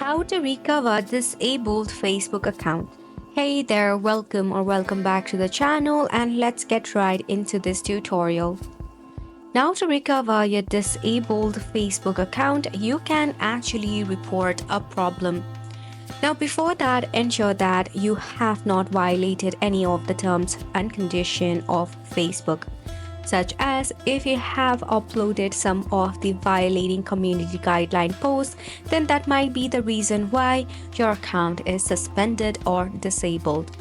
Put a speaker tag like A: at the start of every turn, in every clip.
A: How to recover disabled Facebook account. Hey there, welcome back to the channel, and let's get right into this tutorial. Now, to recover your disabled Facebook account, you can actually report a problem. Now, before that, ensure that you have not violated any of the terms and conditions of Facebook, such as if you have uploaded some of the violating community guideline posts, then that might be the reason why your account is suspended or disabled.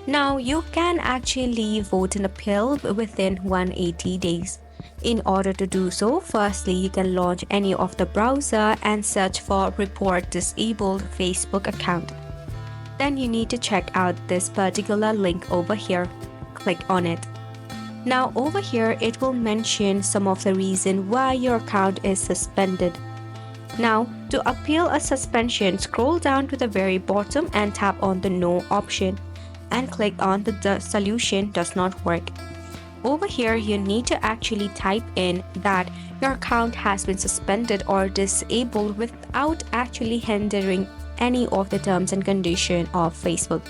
A: Now, you can actually vote an appeal within 180 days. In order to do so, firstly, you can launch any of the browser and search for report disabled Facebook account. Then you need to check out this particular link over here. Click on it. Now over here, it will mention some of the reason why your account is suspended. Now, to appeal a suspension, scroll down to the very bottom and tap on the No option and click on the solution does not work. Over here, you need to actually type in that your account has been suspended or disabled without actually hindering any of the terms and conditions of Facebook.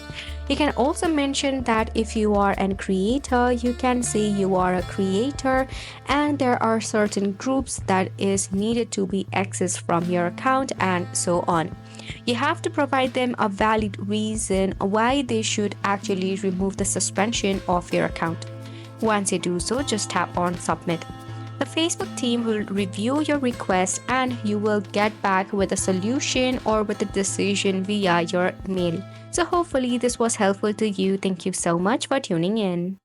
A: You can also mention that if you are a creator, you can say you are a creator and there are certain groups that is needed to be accessed from your account and so on. You have to provide them a valid reason why they should actually remove the suspension of your account. Once you do so, just tap on submit. The Facebook team will review your request and you will get back with a solution or with a decision via your mail. So hopefully this was helpful to you. Thank you so much for tuning in.